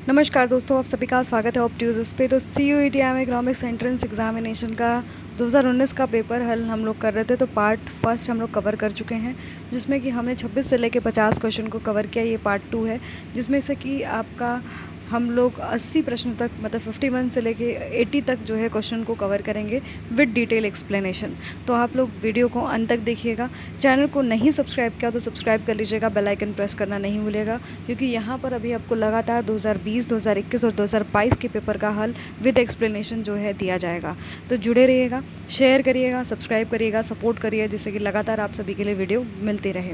नमस्कार दोस्तों, आप सभी का स्वागत है ऑप्ट्यूज़ पे। तो CUET इकोनॉमिक्स एंट्रेंस एग्जामिनेशन का 2019 का पेपर हल हम लोग कर रहे थे। तो पार्ट फर्स्ट हम लोग कवर कर चुके हैं, जिसमें कि हमने 26 से लेके 50 क्वेश्चन को कवर किया। ये पार्ट 2 है, जिसमें से कि आपका हम लोग 80 प्रश्न तक, मतलब 51 से लेके 80 तक जो है क्वेश्चन को कवर करेंगे विद डिटेल एक्सप्लेनेशन। तो आप लोग वीडियो को अंत तक देखिएगा। चैनल को नहीं सब्सक्राइब किया तो सब्सक्राइब कर लीजिएगा, बेल आइकन प्रेस करना नहीं भूलिएगा, क्योंकि यहाँ पर अभी आपको लगातार 2020, 2021 और 2022 के पेपर का हल विद एक्सप्लेनेशन जो है दिया जाएगा। तो जुड़े रहिएगा, शेयर करिएगा, सब्सक्राइब करिएगा, सपोर्ट करिए, जिससे कि लगातार आप सभी के लिए वीडियो मिलती रहे।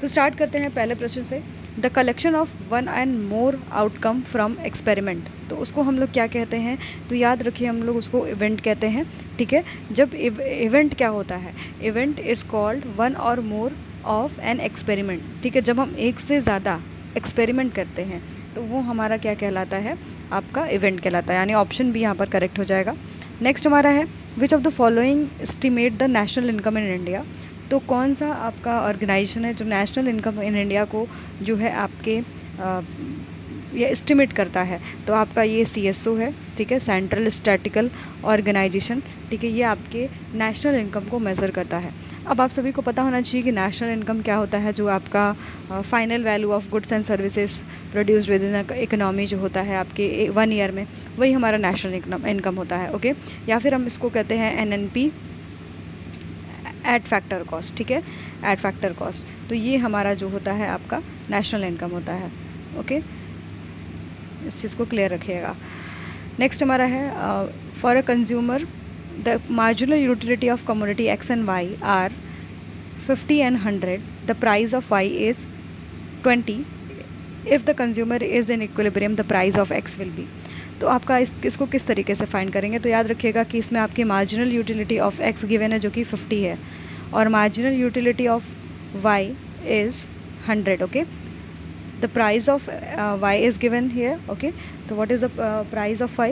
तो स्टार्ट करते हैं पहले प्रश्न से। The collection of one and more outcome from experiment. तो उसको हम लोग क्या कहते हैं? तो याद रखिए, हम लोग उसको इवेंट कहते हैं। ठीक है, जब इवेंट क्या होता है? इवेंट इज़ कॉल्ड वन और मोर ऑफ एन एक्सपेरिमेंट। ठीक है, जब हम एक से ज़्यादा एक्सपेरिमेंट करते हैं तो वो हमारा क्या कहलाता है? आपका इवेंट कहलाता है, यानी ऑप्शन बी यहाँ पर करेक्ट हो जाएगा। नेक्स्ट हमारा है, which of the following estimate the national income in India. तो कौन सा आपका ऑर्गेनाइजेशन है जो नेशनल इनकम इन इंडिया को जो है आपके ये एस्टिमेट करता है? तो आपका ये CSO है। ठीक है, सेंट्रल स्टैटिकल ऑर्गेनाइजेशन। ठीक है, ये आपके नेशनल इनकम को मेज़र करता है। अब आप सभी को पता होना चाहिए कि नेशनल इनकम क्या होता है। जो आपका final value of goods and services produced with in economy जो होता है आपके 1 ईयर में, वही हमारा नेशनल इनकम होता है। ओके, या फिर हम इसको कहते हैं NNP, एड फैक्टर कॉस्ट। ठीक है, एड फैक्टर कॉस्ट। तो ये हमारा जो होता है आपका नेशनल इनकम होता है। ओके, इस चीज़ को क्लियर रखिएगा। नेक्स्ट हमारा है, for a consumer the marginal utility of commodity X and Y are 50 and 100, the price of Y is 20, if the consumer is in equilibrium the price of X will be. तो आपका इसको किस तरीके से find करेंगे? तो याद रखिएगा कि इसमें आपकी marginal utility of X given है जो कि 50 है, और marginal utility of Y is 100। Okay, the price of Y is given here. Okay, तो what is the price of Y?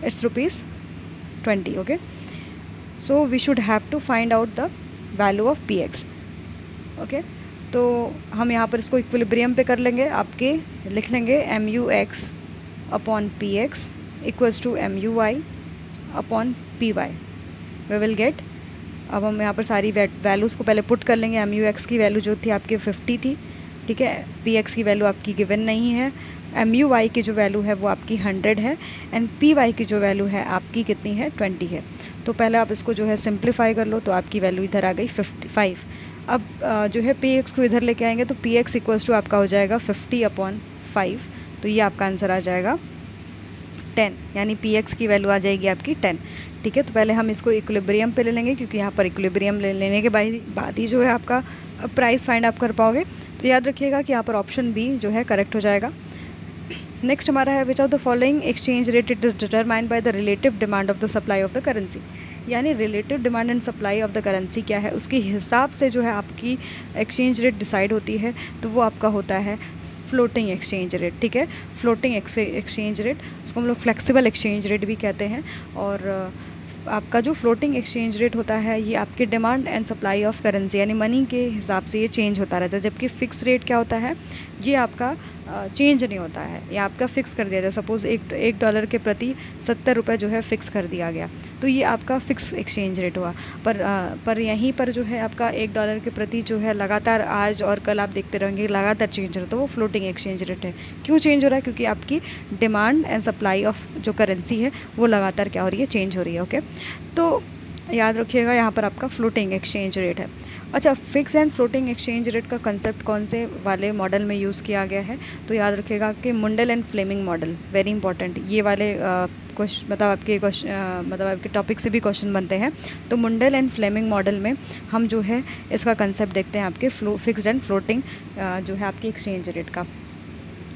It's ₹20। Okay, so we should have to find out the value of PX। Okay, तो हम यहाँ पर इसको equilibrium पे कर लेंगे। आपके लिख लेंगे MUX upon PX equals to MUY upon PY। We will get, अब हम यहाँ पर सारी वैल्यूज़ को पहले पुट कर लेंगे। MUX की वैल्यू जो थी आपकी 50 थी। ठीक है, PX की वैल्यू आपकी गिवन नहीं है, MUY की जो वैल्यू है वो आपकी 100 है, एंड PY की जो वैल्यू है आपकी कितनी है? 20 है। तो पहले आप इसको जो है सिंप्लीफाई कर लो, तो आपकी वैल्यू इधर आ गई 55। अब जो है PX को इधर लेके आएंगे तो PX इक्वल्स टू आपका हो जाएगा 50 अपॉन 5। तो ये आपका आंसर आ जाएगा 10, यानी PX की वैल्यू आ जाएगी आपकी 10। ठीक है, तो पहले हम इसको इक्विलिब्रियम पे ले लेंगे, क्योंकि यहाँ पर इक्विलिब्रियम लेने के बाद ही जो है आपका प्राइस फाइंड आप कर पाओगे। तो याद रखिएगा कि यहाँ पर ऑप्शन बी जो है करेक्ट हो जाएगा। नेक्स्ट हमारा है, which of the following exchange rate it is determined by the relative demand of the supply of the currency. यानी relative demand and supply of the currency क्या है, उसके हिसाब से जो है आपकी एक्सचेंज रेट डिसाइड होती है। तो वो आपका होता है फ्लोटिंग एक्सचेंज रेट। ठीक है, फ्लोटिंग एक्सचेंज रेट, उसको हम लोग फ्लेक्सिबल एक्सचेंज रेट भी कहते हैं। और आपका जो फ्लोटिंग एक्सचेंज रेट होता है ये आपके demand and supply of currency यानी मनी के हिसाब से ये चेंज होता रहता है। जबकि फ़िक्स रेट क्या होता है, ये आपका चेंज नहीं होता है, ये आपका फ़िक्स कर दिया जाए। सपोज़ एक डॉलर के प्रति 70 रुपये जो है फ़िक्स कर दिया गया, तो ये आपका फ़िक्स एक्सचेंज रेट हुआ। पर यहीं पर जो है आपका $1 के प्रति जो है लगातार आज और कल आप देखते रहेंगे लगातार चेंज हो रहा है, तो वो फ्लोटिंग एक्सचेंज रेट है। क्यों चेंज हो रहा है? क्योंकि आपकी डिमांड एंड सप्लाई ऑफ जो करेंसी है वो लगातार क्या हो रही है? चेंज हो रही है। ओके, तो याद रखिएगा यहाँ पर आपका फ्लोटिंग एक्सचेंज रेट है। अच्छा, fix and floating exchange rate का कंसेप्ट कौन से वाले मॉडल में यूज़ किया गया है? तो याद रखिएगा कि Mundell and Fleming model, very important. ये वाले मतलब आपके टॉपिक से भी क्वेश्चन बनते हैं। तो मुंडल एंड फ्लेमिंग मॉडल में हम जो है इसका कंसेप्ट देखते हैं आपके फिक्स्ड एंड फ्लोटिंग जो है आपकी एक्सचेंज रेट का।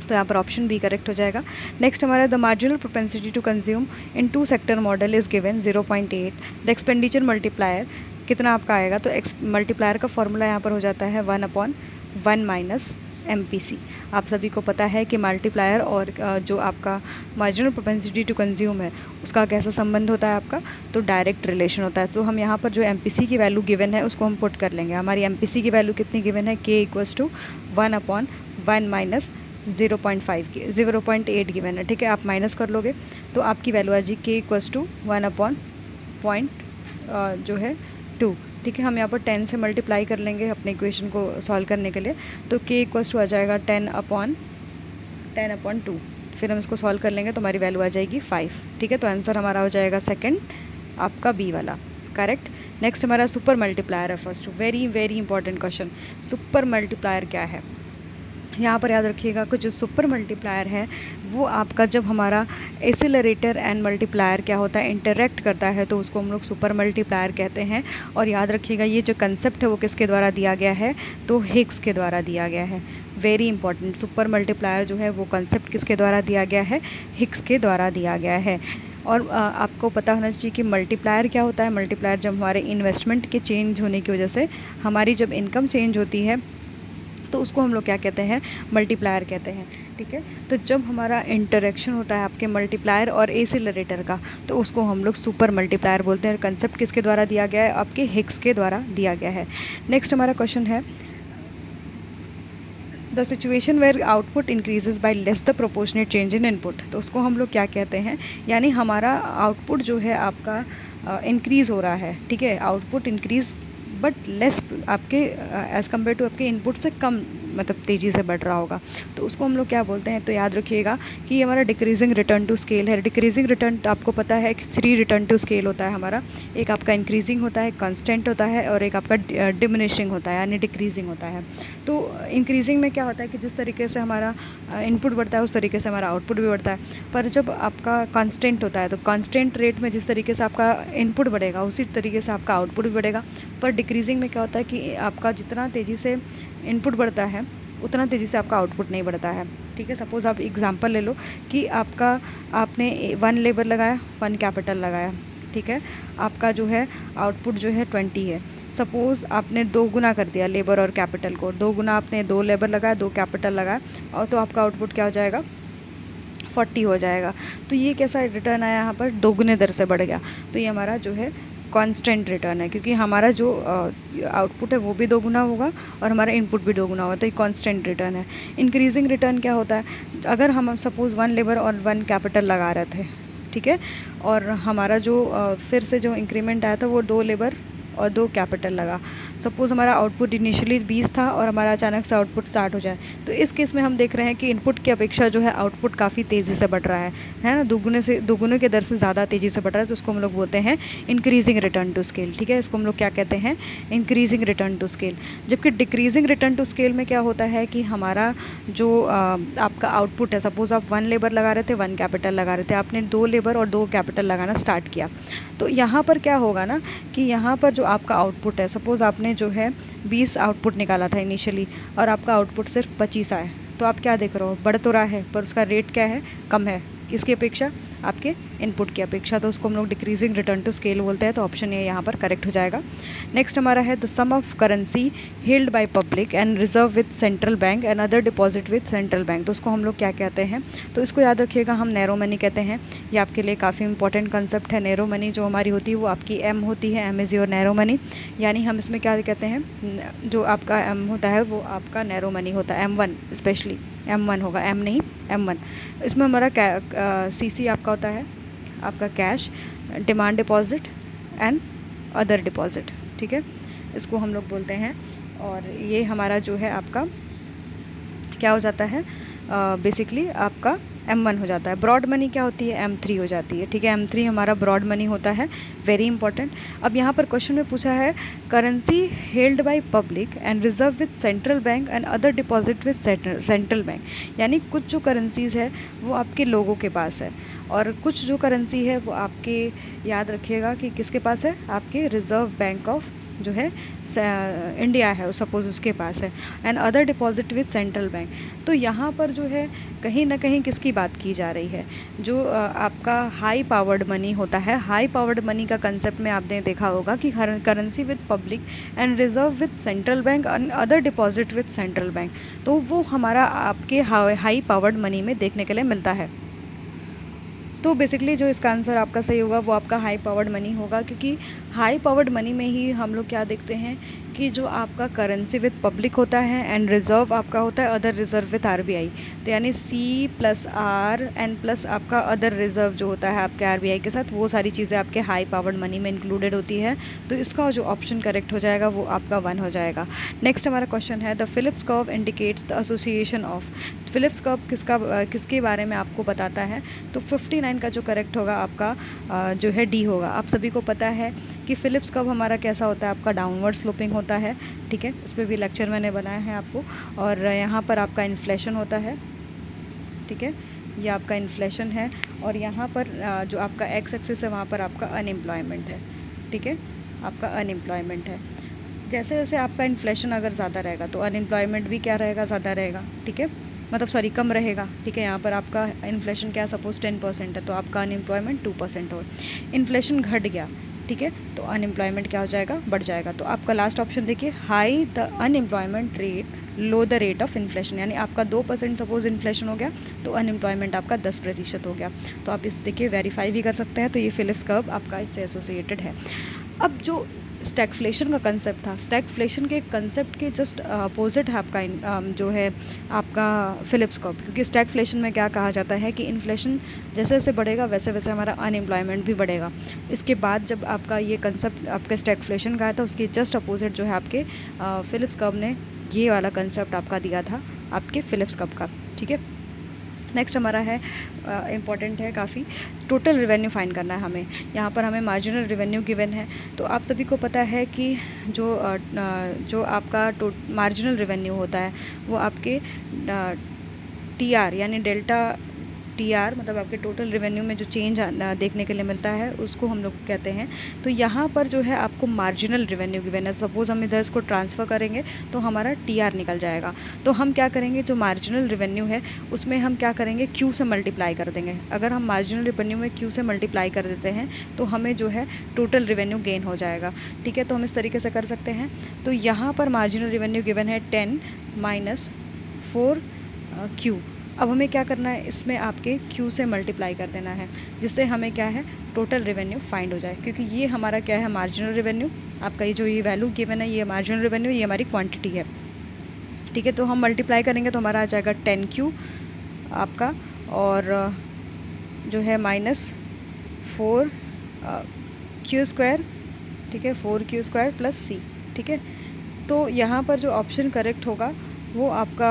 तो यहाँ पर ऑप्शन बी करेक्ट हो जाएगा। नेक्स्ट हमारा, the marginal propensity to consume in 2 sector model is given 0.8। The expenditure multiplier कितना आपका आएगा? तो मल्टीप्लायर का फॉर्मूला यहाँ पर हो जाता है 1/1 माइनस MPC। आप सभी को पता है कि मल्टीप्लायर और जो आपका मार्जिनल प्रोपेंसिटी टू कंज्यूम है उसका कैसा संबंध होता है आपका? तो डायरेक्ट रिलेशन होता है। तो हम यहाँ पर जो MPC की वैल्यू गिवन है उसको हम पुट कर लेंगे। हमारी MPC की वैल्यू कितनी गिवन है? K इक्वल्स टू 1/1 माइनस 0.5 की 0.8 गिवन है, ठीक है। आप माइनस कर लोगे तो आपकी वैल्यू आ जाएगी k इक्वल्स टू 1/पॉइंट जो है 2, ठीक है। हम यहाँ पर 10 से मल्टीप्लाई कर लेंगे अपने इक्वेशन को सॉल्व करने के लिए, तो k इक्वल्स टू आ जाएगा 10/2। फिर हम इसको सॉल्व कर लेंगे तो हमारी वैल्यू आ जाएगी 5, ठीक है। तो आंसर हमारा हो जाएगा सेकंड आपका बी वाला, करेक्ट। नेक्स्ट हमारा सुपर मल्टीप्लायर है first, very very important question. Super multiplier क्या है, यहाँ पर याद रखिएगा कि जो सुपर मल्टीप्लायर है वो आपका जब हमारा एक्सेलरेटर एंड मल्टीप्लायर क्या होता है, इंटरेक्ट करता है, तो उसको हम लोग सुपर मल्टीप्लायर कहते हैं। और याद रखिएगा ये जो कंसेप्ट है वो किसके द्वारा दिया गया है, तो हिग्स के द्वारा दिया गया है। वेरी इंपॉर्टेंट, सुपर मल्टीप्लायर जो है वो कंसेप्ट किसके द्वारा दिया गया है, हिग्स के द्वारा दिया गया है। और आपको पता होना चाहिए कि मल्टीप्लायर क्या होता है। मल्टीप्लायर जब हमारे इन्वेस्टमेंट के चेंज होने की वजह से हमारी जब इनकम चेंज होती है तो उसको हम लोग क्या कहते हैं, मल्टीप्लायर कहते हैं, ठीक है। तो जब हमारा इंटरेक्शन होता है आपके मल्टीप्लायर और एक्सेलरेटर का, तो उसको हम लोग सुपर मल्टीप्लायर बोलते हैं। कंसेप्ट किसके द्वारा दिया गया है, आपके हिग्स के द्वारा दिया गया है। नेक्स्ट हमारा क्वेश्चन है the situation where output increases by less the proportionate change in input. तो उसको हम लोग क्या कहते हैं, यानी हमारा आउटपुट जो है आपका इंक्रीज़ हो रहा है, ठीक है। आउटपुट इंक्रीज बट लेस आपके एज़ कम्पेयर टू आपके इनपुट से कम मतलब तेज़ी से बढ़ रहा होगा, तो उसको हम लोग क्या बोलते हैं। तो याद रखिएगा कि ये हमारा डिक्रीजिंग रिटर्न टू स्केल है। डिक्रीजिंग रिटर्न आपको पता है कि 3 रिटर्न टू स्केल होता है हमारा, एक आपका इंक्रीजिंग होता है, कांस्टेंट होता है, और एक आपका डिमिनिशिंग होता है यानी डिक्रीजिंग होता है। तो इंक्रीजिंग में क्या होता है कि जिस तरीके से हमारा इनपुट बढ़ता है उस तरीके से हमारा आउटपुट भी बढ़ता है। पर जब आपका कांस्टेंट होता है तो कांस्टेंट रेट में जिस तरीके से आपका इनपुट बढ़ेगा उसी तरीके से आपका आउटपुट भी बढ़ेगा। पर डिक्रीजिंग में क्या होता है कि आपका जितना तेज़ी से इनपुट बढ़ता है उतना तेज़ी से आपका आउटपुट नहीं बढ़ता है, ठीक है। सपोज़ आप एग्जांपल ले लो कि आपने 1 लेबर लगाया, 1 कैपिटल लगाया, ठीक है। आपका जो है आउटपुट जो है 20 है। सपोज़ आपने 2 गुना कर दिया लेबर और कैपिटल को, 2 गुना आपने 2 लेबर लगाया, 2 कैपिटल लगाया, और तो आपका आउटपुट क्या हो जाएगा, 40 हो जाएगा। तो ये कैसा रिटर्न आया, यहाँ पर 2 गुने दर से बढ़ गया। तो ये हमारा जो है कांस्टेंट रिटर्न है, क्योंकि हमारा जो आउटपुट है वो भी 2 गुना होगा और हमारा इनपुट भी 2 गुना होगा, तो ये कांस्टेंट रिटर्न है। इंक्रीजिंग रिटर्न क्या होता है, अगर हम सपोज़ 1 लेबर और 1 कैपिटल लगा रहे थे, ठीक है, और हमारा जो फिर से जो इंक्रीमेंट आया था वो 2 लेबर और 2 कैपिटल लगा। सपोज़ हमारा आउटपुट इनिशियली 20 था और हमारा अचानक से आउटपुट 60 हो जाए, तो इस केस में हम देख रहे हैं कि इनपुट की अपेक्षा जो है आउटपुट काफ़ी तेज़ी से बढ़ रहा है ना, 2 गुने के दर से ज़्यादा तेज़ी से बढ़ रहा है। तो उसको हम लोग बोलते हैं इंक्रीजिंग रिटर्न टू स्केल, ठीक है। इसको हम लोग क्या कहते हैं, इंक्रीजिंग रिटर्न टू स्केल। जबकि डिक्रीजिंग रिटर्न टू स्केल में क्या होता है कि हमारा जो आपका आउटपुट है, सपोज़ आप 1 लेबर लगा रहे थे, 1 कैपिटल लगा रहे थे, आपने 2 लेबर और 2 कैपिटल लगाना स्टार्ट किया, तो यहाँ पर क्या होगा ना कि यहाँ पर जो आपका आउटपुट है, सपोज़ आपने जो है 20 आउटपुट निकाला था इनिशियली और आपका आउटपुट सिर्फ 25 आया, तो आप क्या देख रहे हो, बढ़ तो रहा है पर उसका रेट क्या है, कम है, किसकी अपेक्षा, आपके इनपुट की अपेक्षा। तो उसको हम लोग डिक्रीजिंग रिटर्न टू स्केल बोलते हैं। तो ऑप्शन ए यहाँ पर करेक्ट हो जाएगा। नेक्स्ट हमारा है the sum of currency held by public and reserve with central bank and other deposit with central bank. तो उसको हम लोग क्या कहते हैं, तो इसको याद रखिएगा, हम नैरो मनी कहते हैं। ये आपके लिए काफ़ी इंपॉर्टेंट कंसेप्ट है। नैरो मनी जो हमारी होती है वो आपकी एम होती है, M is your narrow money, यानी हम इसमें क्या कहते हैं, जो आपका एम होता है वो आपका नैरो मनी होता है, M1 स्पेशली M1 होगा, M नहीं M1। इसमें हमारा CC आपका होता है आपका cash, demand deposit and other deposit, ठीक है, इसको हम लोग बोलते हैं। और ये हमारा जो है आपका क्या हो जाता है, बेसिकली आपका M1 हो जाता है। ब्रॉड मनी क्या होती है, M3 हो जाती है, ठीक है। M3 हमारा ब्रॉड मनी होता है, वेरी इंपॉर्टेंट। अब यहाँ पर क्वेश्चन में पूछा है currency held by public and reserve with central bank and other deposit with central bank, यानी कुछ जो करेंसीज़ है वो आपके लोगों के पास है और कुछ जो करेंसी है वो आपके, याद रखिएगा कि किसके पास है, आपके रिजर्व बैंक ऑफ जो है इंडिया है सपोज उसके पास है, and other deposit with central bank. तो यहाँ पर जो है कहीं ना कहीं किसकी बात की जा रही है, जो आपका हाई पावर्ड मनी होता है। हाई पावर्ड मनी का कंसेप्ट में आपने देखा होगा कि currency with public and reserve with central bank and other deposit with central bank, तो वो हमारा आपके हाई पावर्ड मनी में देखने के लिए मिलता है। तो बेसिकली जो इसका आंसर आपका सही होगा वो आपका हाई पावर्ड मनी होगा, क्योंकि हाई पावर्ड मनी में ही हम लोग क्या देखते हैं कि जो आपका करेंसी विद पब्लिक होता है एंड रिजर्व आपका होता है अदर रिजर्व विद आरबीआई, तो यानी C+R एन प्लस आपका अदर रिजर्व जो होता है आपके आरबीआई के साथ, वो सारी चीज़ें आपके हाई पावर्ड मनी में इंक्लूडेड होती है। तो इसका जो ऑप्शन करेक्ट हो जाएगा वो आपका 1 हो जाएगा। नेक्स्ट हमारा क्वेश्चन है the Phillips curve indicates the association of. Phillips curve किसके बारे में आपको बताता है, तो 59 का जो करेक्ट होगा आपका जो है डी होगा। आप सभी को पता है कि फिलिप्स कर्व हमारा कैसा होता है, आपका डाउनवर्ड स्लोपिंग होता है, ठीक है। इस पर भी लेक्चर मैंने बनाया है आपको। और यहाँ पर आपका इन्फ्लेशन होता है, ठीक है, ये आपका इन्फ्लेशन है। और यहाँ पर जो आपका एक्स एक्सिस है वहाँ पर आपका अनएम्प्लॉयमेंट है, ठीक है, आपका अनएम्प्लॉयमेंट है। जैसे जैसे आपका इन्फ्लेशन अगर ज़्यादा रहेगा तो अनएम्प्लॉयमेंट भी क्या रहेगा, ज़्यादा रहेगा, ठीक है, मतलब सॉरी कम रहेगा, ठीक है। यहाँ पर आपका इन्फ्लेशन क्या सपोज 10% है तो आपका अनएम्प्लॉयमेंट 2% हो। इन्फ्लेशन घट गया, ठीक है, तो अनएम्प्लॉयमेंट क्या हो जाएगा, बढ़ जाएगा। तो आपका लास्ट ऑप्शन देखिए, high the unemployment rate low the rate of inflation, यानी आपका 2% सपोज इन्फ्लेशन हो गया तो अनएम्प्लॉयमेंट आपका 10% हो गया। तो आप इस देखिए वेरीफाई भी कर सकते हैं। तो ये फिलिप्स कर्व आपका इससे एसोसिएटेड है। अब जो स्टैगफ्लेशन का कंसेप्ट था, स्टैगफ्लेशन के कंसेप्ट के जस्ट अपोजिट है आपका जो है आपका फिलिप्स कर्व, क्योंकि स्टैगफ्लेशन में क्या कहा जाता है कि इन्फ्लेशन जैसे जैसे बढ़ेगा वैसे वैसे हमारा अनएम्प्लॉयमेंट भी बढ़ेगा। इसके बाद जब आपका ये कंसेप्ट आपके स्टैगफ्लेशन का आया था, उसके जस्ट अपोजिट जो है आपके फिलिप्स कर्व ने ये वाला कंसेप्ट आपका दिया था आपके फिलिप्स कर्व का, ठीक है। नेक्स्ट हमारा है इम्पॉर्टेंट है काफ़ी, टोटल रिवेन्यू फाइंड करना है हमें। यहाँ पर हमें मार्जिनल रिवेन्यू गिवन है। तो आप सभी को पता है कि जो आपका मार्जिनल रिवेन्यू होता है वो आपके TR यानी डेल्टा TR मतलब आपके टोटल रिवेन्यू में जो चेंज देखने के लिए मिलता है उसको हम लोग कहते हैं। तो यहाँ पर जो है आपको मार्जिनल रिवेन्यू गिवन है। सपोज हम इधर इसको ट्रांसफ़र करेंगे तो हमारा TR निकल जाएगा। तो हम क्या करेंगे, जो मार्जिनल रिवेन्यू है उसमें हम क्या करेंगे, Q से मल्टीप्लाई कर देंगे। अगर हम मार्जिनल रिवेन्यू में Q से मल्टीप्लाई कर देते हैं तो हमें जो है टोटल रिवेन्यू गेन हो जाएगा, ठीक है। तो हम इस तरीके से कर सकते हैं। तो यहाँ पर मार्जिनल रिवेन्यू गिवन है 10 - 4Q। अब हमें क्या करना है, इसमें आपके Q से मल्टीप्लाई कर देना है, जिससे हमें क्या है टोटल रेवेन्यू फाइंड हो जाए, क्योंकि ये हमारा क्या है मार्जिनल रेवेन्यू। आपका ये जो ये वैल्यू गिवन है ये मार्जिनल रेवेन्यू, ये हमारी क्वांटिटी है, ठीक है। तो हम मल्टीप्लाई करेंगे तो हमारा आ जाएगा 10Q आपका, और जो है -4Q², ठीक है, 4Q² + C, ठीक है। तो यहाँ पर जो ऑप्शन करेक्ट होगा वो आपका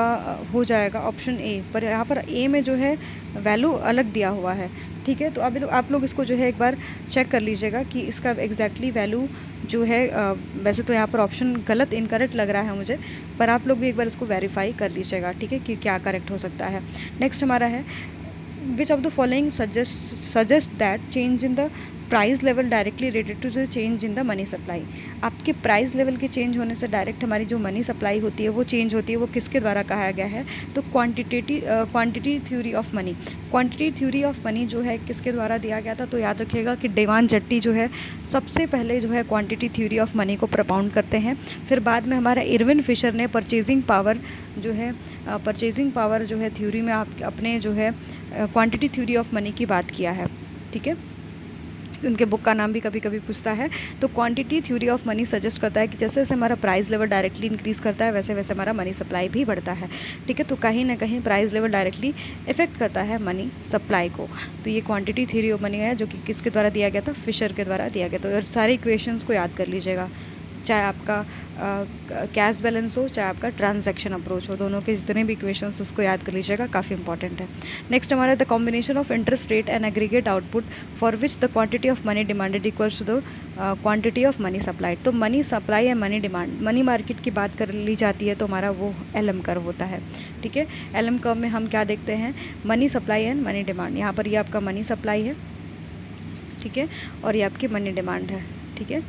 हो जाएगा ऑप्शन ए। पर यहाँ पर ए में जो है वैल्यू अलग दिया हुआ है, ठीक है। तो अभी तो आप लोग इसको जो है एक बार चेक कर लीजिएगा कि इसका एग्जैक्टली वैल्यू जो है वैसे तो यहाँ पर ऑप्शन गलत इनकरेक्ट लग रहा है मुझे, पर आप लोग भी एक बार इसको वेरीफाई कर लीजिएगा, ठीक है, कि क्या करेक्ट हो सकता है। नेक्स्ट हमारा है which of the following suggest that change in the price level directly related to the change in the money supply. आपके प्राइस लेवल के चेंज होने से डायरेक्ट हमारी जो मनी सप्लाई होती है वो चेंज होती है। वो किसके द्वारा कहा गया है, तो quantity theory of money. Quantity theory of money जो है किसके द्वारा दिया गया था, तो याद रखिएगा कि डेवान जट्टी जो है सबसे पहले जो है क्वांटिटी थ्योरी ऑफ मनी को प्रपोंड करते हैं। फिर बाद में हमारा इरविन फिशर ने परचेजिंग पावर जो है थ्योरी में आप अपने जो है क्वांटिटी थ्योरी ऑफ मनी की बात किया है, ठीक है। उनके बुक का नाम भी कभी कभी पूछता है। तो quantity theory of money suggest करता है कि जैसे जैसे हमारा प्राइस लेवल डायरेक्टली इंक्रीज़ करता है वैसे वैसे हमारा मनी सप्लाई भी बढ़ता है, ठीक है। तो कहीं ना कहीं प्राइस लेवल डायरेक्टली इफेक्ट करता है मनी सप्लाई को। तो ये क्वांटिटी थ्योरी ऑफ मनी है जो कि किसके द्वारा दिया गया था, फिशर के द्वारा दिया गया। तो और सारे इक्वेशंस को याद कर लीजिएगा, चाहे आपका कैश बैलेंस हो चाहे आपका ट्रांजैक्शन अप्रोच हो, दोनों के जितने भी इक्वेशंस उसको याद कर लीजिएगा, काफ़ी इंपॉर्टेंट है। नेक्स्ट हमारा the combination of interest rate and aggregate output for which the quantity of money demanded equals to the quantity of money supplied. तो मनी सप्लाई या मनी डिमांड, मनी मार्केट की बात कर ली जाती है तो हमारा वो LM कर्व होता है, ठीक है। LM कर्व में हम क्या देखते हैं, money supply and money demand. यहाँ पर ये आपका मनी सप्लाई है, ठीक है, और ये आपकी मनी डिमांड है, ठीक है।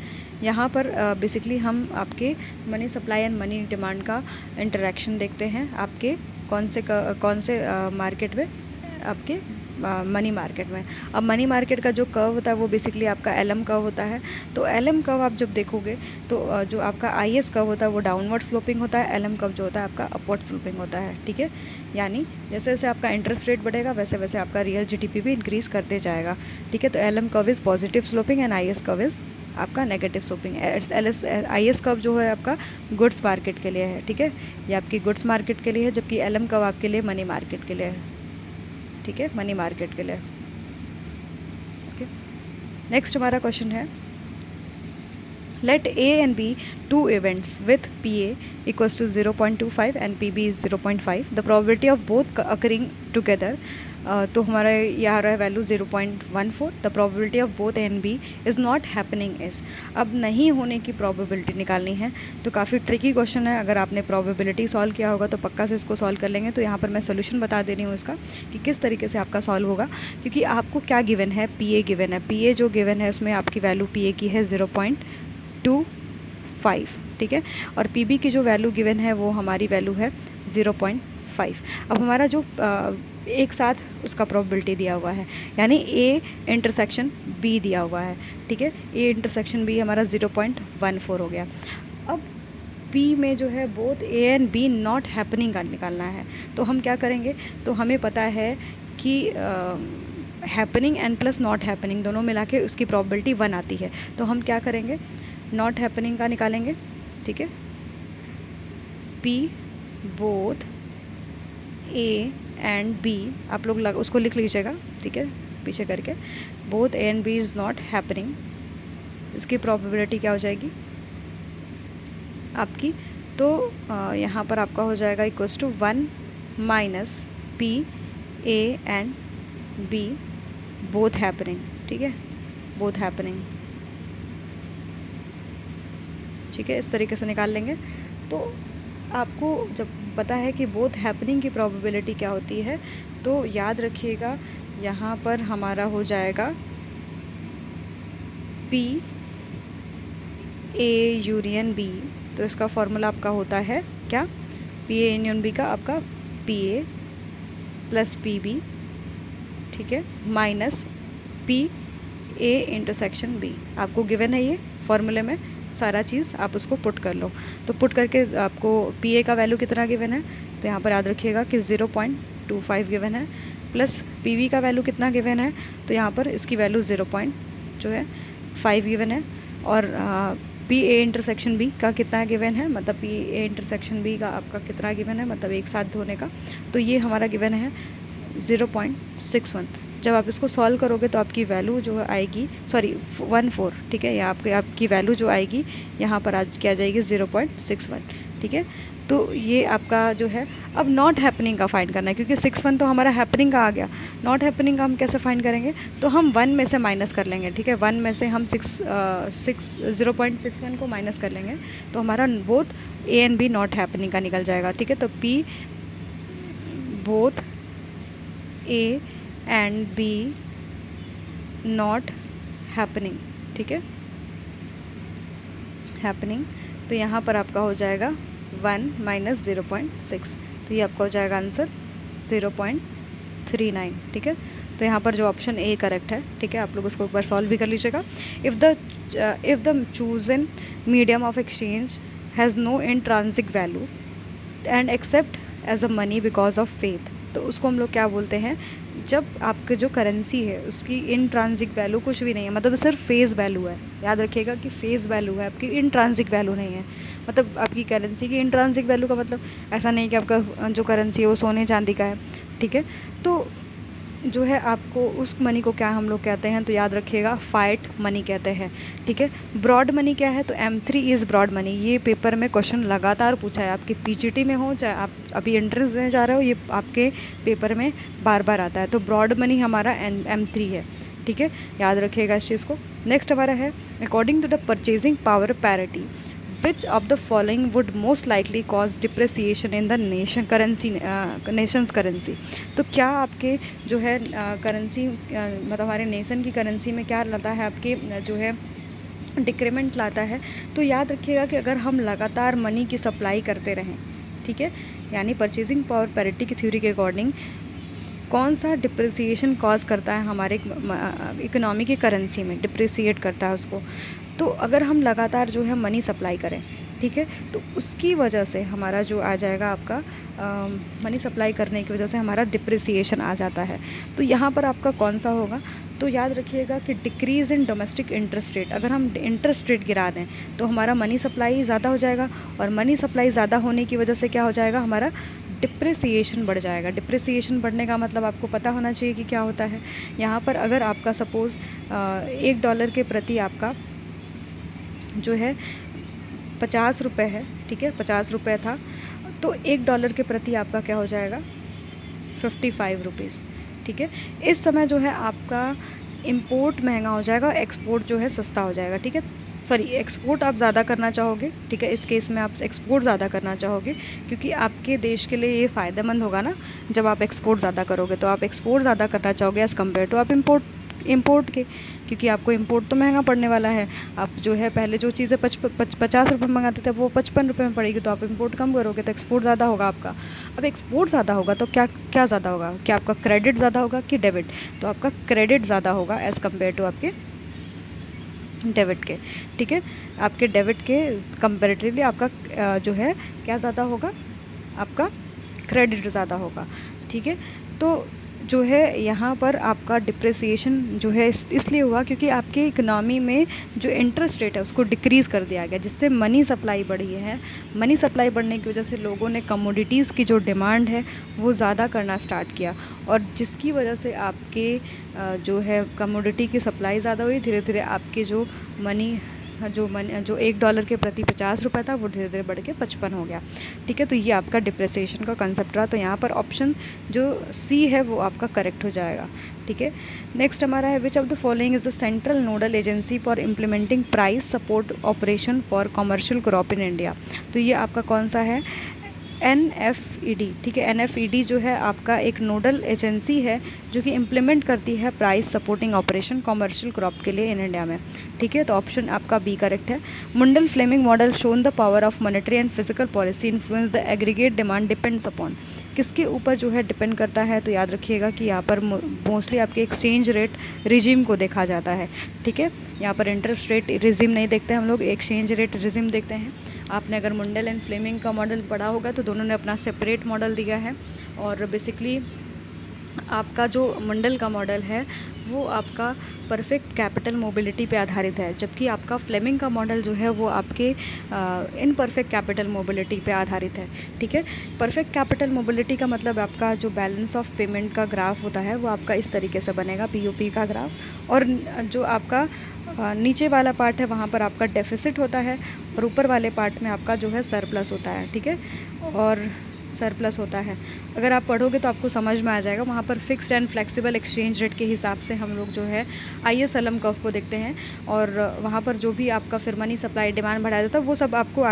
यहाँ पर बेसिकली हम आपके money supply and money demand का इंटरेक्शन देखते हैं आपके कौन से मार्केट में, आपके मनी मार्केट में। अब मनी मार्केट का जो कर्व होता है वो बेसिकली आपका LM कर्व होता है। तो LM कर्व आप जब देखोगे तो जो आपका IS कर्व होता है वो डाउनवर्ड स्लोपिंग होता है, LM कर्व जो होता है आपका अपवर्ड स्लोपिंग होता है, ठीक है। यानी जैसे जैसे आपका इंटरेस्ट रेट बढ़ेगा वैसे वैसे आपका रियल GDP भी इंक्रीज़ करते जाएगा, ठीक है। तो LM curve is positive sloping and IS curve is आपका नेगेटिव स्लोपिंग। IS कर्व जो है आपका गुड्स मार्केट के लिए है, ठीक है, ये आपकी गुड्स मार्केट के लिए है, जबकि LM कर्व आपके लिए मनी मार्केट के लिए है, ठीक है, मनी मार्केट के लिए। ओके, नेक्स्ट हमारा क्वेश्चन है, let A and B two events with PA equals to 0.25 and PB is 0.5, the probability of both occurring together, तो हमारा यहाँ आ रहा है value 0.14, the probability of both A and B is not happening is. अब नहीं होने की probability निकालनी है, तो काफ़ी ट्रिकी क्वेश्चन है। अगर आपने प्रोबेबिलिटी सॉल्व किया होगा तो पक्का से इसको सॉल्व कर लेंगे। तो यहाँ पर मैं सोल्यूशन बता दे रही हूँ इसका कि किस तरीके से आपका सॉल्व होगा, क्योंकि आपको क्या गिवन है, PA गिवन है। PA जो गिवन है उसमें आपकी वैल्यू PA की है 0.25, ठीक है, और PB की जो वैल्यू गिवन है वो हमारी वैल्यू है 0.5। अब हमारा जो एक साथ उसका प्रोबेबिलिटी दिया हुआ है, यानी A इंटरसेक्शन B दिया हुआ है, ठीक है, A इंटरसेक्शन B हमारा 0.14 हो गया। अब P में जो है both A and B not happening का निकालना है। तो हम क्या करेंगे, तो हमें पता है कि happening and plus not happening दोनों मिला के उसकी प्रोबेबिलिटी 1 आती है। तो हम क्या करेंगे, नॉट हैपनिंग का निकालेंगे, ठीक है, P both A and B, आप लोग उसको लिख लीजिएगा, ठीक है, पीछे करके, both A and B is not happening, इसकी प्रोबेबिलिटी क्या हो जाएगी आपकी, तो यहाँ पर आपका हो जाएगा equals to 1 minus P A and B both happening, ठीक है, बोथ हैपनिंग, ठीक है, इस तरीके से निकाल लेंगे। तो आपको जब पता है कि बोथ हैपनिंग की प्रोबेबिलिटी क्या होती है, तो याद रखिएगा यहाँ पर हमारा हो जाएगा P A यूनियन B। तो इसका फॉर्मूला आपका होता है क्या, P A यूनियन B का आपका PA प्लस PB, ठीक है, minus P A intersection B। आपको गिवन है ये फॉर्मूले में सारा चीज़, आप उसको पुट कर लो। तो पुट करके आपको PA का वैल्यू कितना गिवन है, तो यहाँ पर याद रखिएगा कि 0.25 गिवन है, प्लस PB का वैल्यू कितना गिवन है, तो यहाँ पर इसकी वैल्यू 0.5 गिवन है, और PA इंटरसेक्शन B का कितना गिवन है, मतलब PA इंटरसेक्शन B का आपका कितना गिवन है, मतलब एक साथ धोने का, तो ये हमारा गिवन है 0.61। जब आप इसको सॉल्व करोगे तो आपकी वैल्यू जो आएगी 14, ठीक है, या आपकी वैल्यू जो आएगी यहाँ पर आज क्या जाएगी 0.61, ठीक है। तो ये आपका जो है, अब नॉट हैपनिंग का फाइंड करना है, क्योंकि 61 तो हमारा हैपनिंग का आ गया। नॉट हैपनिंग का हम कैसे फाइंड करेंगे, तो हम 1 में से माइनस कर लेंगे, ठीक है, 1 में से हम 0.61 को माइनस कर लेंगे, तो हमारा both A and B not happening का निकल जाएगा, ठीक है। तो P both A and B not happening, ठीक है, हैपनिंग, तो यहाँ पर आपका हो जाएगा 1 माइनस 0.6, तो ये आपका हो जाएगा आंसर 0.39, ठीक है। तो यहाँ पर जो ऑप्शन A करेक्ट है, ठीक है, आप लोग उसको एक बार सॉल्व भी कर लीजिएगा। If the chosen medium of exchange has no intrinsic value and except as a money because of faith, तो उसको हम लोग क्या बोलते हैं, जब आपके जो करेंसी है उसकी इंट्रांसिक वैल्यू कुछ भी नहीं है, मतलब सिर्फ फेस वैल्यू है। याद रखिएगा कि फेस वैल्यू है, आपकी इंट्रांसिक वैल्यू नहीं है। मतलब आपकी करेंसी की इंट्रांसिक वैल्यू का मतलब ऐसा नहीं कि आपका जो करेंसी है वो सोने चांदी का है, ठीक है। तो जो है आपको उस मनी को क्या हम लोग कहते हैं, तो याद रखिएगा फाइट मनी कहते हैं, ठीक है। ब्रॉड मनी क्या है, तो M3 इज़ ब्रॉड मनी। ये पेपर में क्वेश्चन लगातार पूछा है, आपके PGT में हो चाहे आप अभी एंट्रेंस देने जा रहे हो, ये आपके पेपर में बार बार आता है। तो ब्रॉड मनी हमारा M3 है, ठीक है, याद रखिएगा इस चीज़ को। नेक्स्ट हमारा है according to the purchasing power parity which of the following would most likely cause depreciation in the nation's currency। तो क्या आपके जो है करेंसी मतलब हमारे नेशन की करेंसी में क्या लाता है, आपके जो है डिक्रीमेंट लाता है। तो याद रखिएगा कि अगर हम लगातार मनी की सप्लाई करते रहें, ठीक है, यानी परचेजिंग पावर पैरिटी की थ्योरी के अकॉर्डिंग कौन सा डिप्रिसिएशन कॉज करता है हमारे इकोनॉमी की करेंसी में, डिप्रिसिएट करता है उसको। तो अगर हम लगातार जो है मनी सप्लाई करें, ठीक है, तो उसकी वजह से हमारा जो आ जाएगा आपका मनी सप्लाई करने की वजह से हमारा डिप्रिसिएशन आ जाता है। तो यहाँ पर आपका कौन सा होगा, तो याद रखिएगा कि decrease in domestic interest rate. अगर हम इंटरेस्ट रेट गिरा दें तो हमारा मनी सप्लाई ज़्यादा हो जाएगा, और मनी सप्लाई ज़्यादा होने की वजह से क्या हो जाएगा, हमारा डिप्रिसिएशन बढ़ जाएगा। डिप्रिसिएशन बढ़ने का मतलब आपको पता होना चाहिए कि क्या होता है। यहाँ पर अगर आपका सपोज़ $1 के प्रति आपका जो है 50 रुपये है, ठीक है, 50 रुपये था, तो $1 के प्रति आपका क्या हो जाएगा, 55 रुपीज़, ठीक है। इस समय जो है आपका इंपोर्ट महंगा हो जाएगा और एक्सपोर्ट जो है सस्ता हो जाएगा, ठीक है। सॉरी, एक्सपोर्ट आप ज़्यादा करना चाहोगे, ठीक है, इस केस में आप एक्सपोर्ट ज़्यादा करना चाहोगे, क्योंकि आपके देश के लिए ये फ़ायदेमंद होगा ना। जब आप एक्सपोर्ट ज़्यादा करोगे तो आप एक्सपोर्ट ज़्यादा करना चाहोगे एज़ कम्पेयर टू आप इंपोर्ट के, क्योंकि आपको इंपोर्ट तो महंगा पड़ने वाला है। आप जो है पहले जो चीज़ें 50 रुपये मंगाते थे वो 55 रुपये में पड़ेगी, तो आप इंपोर्ट कम करोगे तो एक्सपोर्ट ज़्यादा होगा आपका। अब एक्सपोर्ट ज़्यादा होगा तो क्या क्या ज़्यादा होगा, क्या आपका क्रेडिट ज़्यादा होगा कि डेबिट, तो आपका क्रेडिट ज़्यादा होगा एज़ कम्पेयर टू आपके डेबिट के, ठीक है। आपके डेबिट के कंपेरेटिवली आपका जो है क्या ज़्यादा होगा, आपका क्रेडिट ज़्यादा होगा, ठीक है। तो जो है यहाँ पर आपका डिप्रिसिएशन जो है इसलिए हुआ क्योंकि आपकी इकनॉमी में जो इंटरेस्ट रेट है उसको डिक्रीज़ कर दिया गया, जिससे मनी सप्लाई बढ़ी है। मनी सप्लाई बढ़ने की वजह से लोगों ने कमोडिटीज़ की जो डिमांड है वो ज़्यादा करना स्टार्ट किया, और जिसकी वजह से आपके जो है कमोडिटी की सप्लाई ज़्यादा हुई। धीरे धीरे आपके जो $1 के प्रति 50 रुपये था वो धीरे धीरे बढ़ के 55 हो गया, ठीक है। तो ये आपका डिप्रिसिएशन का कंसेप्ट रहा। तो यहाँ पर ऑप्शन जो सी है वो आपका करेक्ट हो जाएगा, ठीक है। नेक्स्ट हमारा है, which of the following is the central nodal agency for implementing price support operation for commercial crop in India. तो ये आपका कौन सा है, NFED, ठीक है। NFED जो है आपका एक नोडल एजेंसी है जो कि इम्प्लीमेंट करती है price supporting operation commercial crop के लिए इन इंडिया में, ठीक है। तो ऑप्शन आपका बी करेक्ट है। Mundell Fleming model shown the power of monetary and physical policy influence the aggregate demand depends upon. किसके ऊपर जो है डिपेंड करता है, तो याद रखिएगा कि यहाँ पर मोस्टली आपके एक्सचेंज रेट रिजीम को देखा जाता है, ठीक है। यहाँ पर इंटरेस्ट रेट रिजीम नहीं देखते हम लोग, एक्सचेंज रेट रिजीम देखते हैं। आपने अगर मुंडल एंड फ्लेमिंग का मॉडल पढ़ा होगा तो दोनों ने अपना सेपरेट मॉडल दिया है, और बेसिकली आपका जो मुंडल का मॉडल है वो आपका परफेक्ट कैपिटल मोबिलिटी पे आधारित है, जबकि आपका फ्लेमिंग का मॉडल जो है वो आपके इनपरफेक्ट कैपिटल मोबिलिटी पे आधारित है, ठीक है। परफेक्ट कैपिटल मोबिलिटी का मतलब आपका जो बैलेंस ऑफ पेमेंट का ग्राफ होता है वो आपका इस तरीके से बनेगा, POP का ग्राफ, और जो आपका नीचे वाला पार्ट है वहाँ पर आपका डेफिसिट होता है, और ऊपर वाले पार्ट में आपका जो है सरप्लस होता है, ठीक है, और सरप्लस होता है। अगर आप पढ़ोगे तो आपको समझ में आ जाएगा। वहाँ पर fixed and flexible exchange rate के हिसाब से हम लोग जो है ISLM कर्व को देखते हैं, और वहाँ पर जो भी आपका फिर मनी सप्लाई डिमांड बढ़ाया जाता है वो सब आपको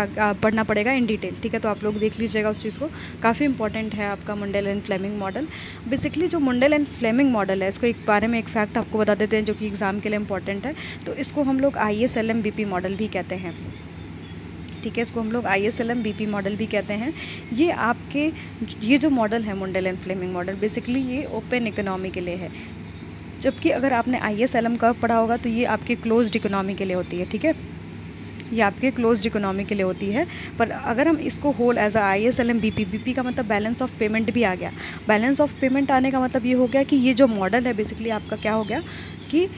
पढ़ना पड़ेगा इन डिटेल, ठीक है। तो आप लोग देख लीजिएगा उस चीज़ को, काफ़ी इंपॉर्टेंट है आपका Mundell and Fleming model. Basically जो मुंडल एंड फ्लेमिंग मॉडल है, इसको एक बारे में एक फैक्ट आपको बता देते हैं जो कि एग्ज़ाम के लिए इंपॉर्टेंट है। तो इसको हम लोग ISLM BP मॉडल भी कहते हैं, ठीक है। इसको हम लोग ISLM BP मॉडल भी कहते हैं। ये आपके ये जो मॉडल है Mundell and Fleming model, basically ये ओपन इकोनॉमी के लिए है, जबकि अगर आपने ISLM कर्व पढ़ा होगा तो ये आपके क्लोज्ड इकोनॉमी के लिए होती है, ठीक है। ये आपके क्लोज्ड इकोनॉमी के लिए होती है। पर अगर हम इसको होल एज ISLM BP का मतलब बैलेंस ऑफ पेमेंट भी आ गया। बैलेंस ऑफ पेमेंट आने का मतलब ये हो गया कि ये जो मॉडल है बेसिकली आपका क्या हो गया कि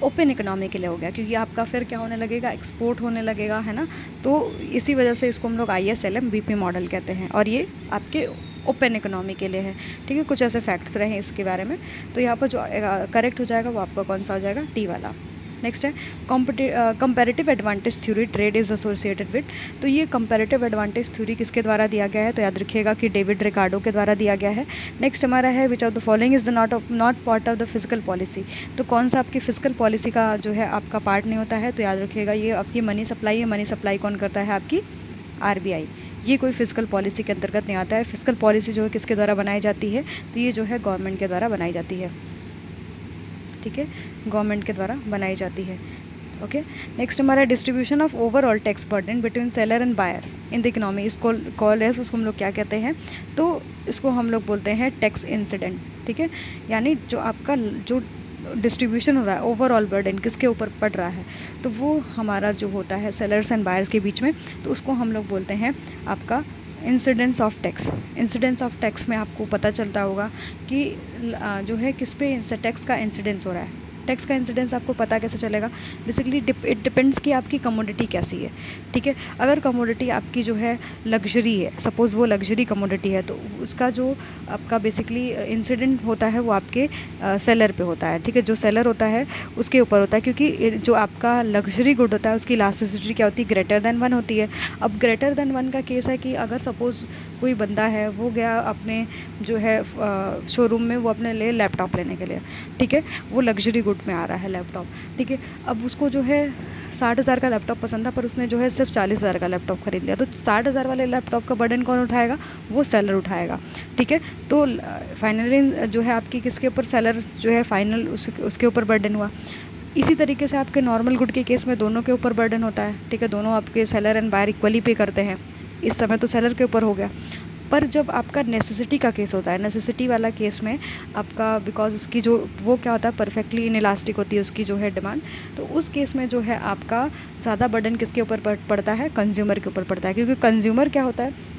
ओपन इकोनॉमी के लिए हो गया, क्योंकि आपका फिर क्या होने लगेगा, एक्सपोर्ट होने लगेगा, है ना। तो इसी वजह से इसको हम लोग ISLM BP मॉडल कहते हैं, और ये आपके ओपन इकोनॉमी के लिए है, ठीक है। कुछ ऐसे फैक्ट्स रहे इसके बारे में। तो यहाँ पर जो करेक्ट हो जाएगा वो आपका कौन सा हो जाएगा, टी वाला। नेक्स्ट है comparative advantage theory trade is associated with. तो ये कंपैरेटिव एडवांटेज थ्योरी किसके द्वारा दिया गया है, तो याद रखिएगा कि डेविड रिकार्डो के द्वारा दिया गया है। नेक्स्ट हमारा है, which of the following is the not part of the physical policy. तो कौन सा आपकी फिजिकल पॉलिसी का जो है आपका पार्ट नहीं होता है, तो याद रखिएगा ये आपकी मनी सप्लाई है। मनी सप्लाई कौन करता है, आपकी RBI। ये कोई फिजिकल पॉलिसी के अंतर्गत नहीं आता है। फिजिकल पॉलिसी जो है किसके द्वारा बनाई जाती है, तो ये जो है गवर्नमेंट के द्वारा बनाई जाती है, ठीक है, गवर्नमेंट के द्वारा बनाई जाती है। ओके। नेक्स्ट हमारा distribution of overall tax burden between seller and buyers in the economy, इसको कॉल है, उसको हम लोग क्या कहते हैं, तो इसको हम लोग बोलते हैं टैक्स इंसिडेंट। ठीक है, यानी जो आपका जो डिस्ट्रीब्यूशन हो रहा है ओवरऑल बर्डन किसके ऊपर पड़ रहा है, तो वो हमारा जो होता है सेलर्स एंड बायर्स के बीच में, तो उसको हम लोग बोलते हैं आपका incidence of tax. Incidence of tax में आपको पता चलता होगा कि जो है किस पे टैक्स का इंसिडेंस हो रहा है। टैक्स का इंसिडेंस आपको पता कैसे चलेगा, बेसिकली इट डिपेंड्स कि आपकी कमोडिटी कैसी है। ठीक है, अगर कमोडिटी आपकी जो है लग्जरी है, सपोज़ वो लग्जरी कमोडिटी है, तो उसका जो आपका बेसिकली इंसिडेंट होता है वो आपके सेलर पे होता है। ठीक है, जो सेलर होता है उसके ऊपर होता है, क्योंकि जो आपका लग्जरी गुड होता है उसकी इलास्टिसिटी क्या होती है, ग्रेटर देन 1 होती है। अब ग्रेटर देन 1 का केस है कि अगर सपोज़ कोई बंदा है वो गया अपने जो है शोरूम में, वो अपने लिए लैपटॉप लेने के लिए, ठीक है, वो लग्जरी गुड में आ रहा है लैपटॉप। ठीक है, अब उसको जो है 60,000 का लैपटॉप पसंद था, पर उसने जो है सिर्फ 40,000 का लैपटॉप खरीद लिया, तो 60,000 वाले लैपटॉप का बर्डन कौन उठाएगा, वो सेलर उठाएगा। ठीक है, तो फाइनली जो है आपकी किसके ऊपर, सेलर जो है फाइनल उसके ऊपर बर्डन हुआ। इसी तरीके से आपके नॉर्मल गुड के केस में दोनों के ऊपर बर्डन होता है। ठीक है, दोनों आपके सेलर एंड बायर इक्वली पे करते हैं, इस समय तो सेलर के ऊपर हो गया। पर जब आपका नेसेसिटी का केस होता है, नेसेसिटी वाला केस में आपका बिकॉज उसकी जो वो क्या होता है, परफेक्टली इनइलास्टिक होती है उसकी जो है डिमांड, तो उस केस में जो है आपका ज़्यादा बर्डन किसके ऊपर पड़ता है, कंज्यूमर के ऊपर पड़ता है। क्योंकि कंज्यूमर क्या होता है,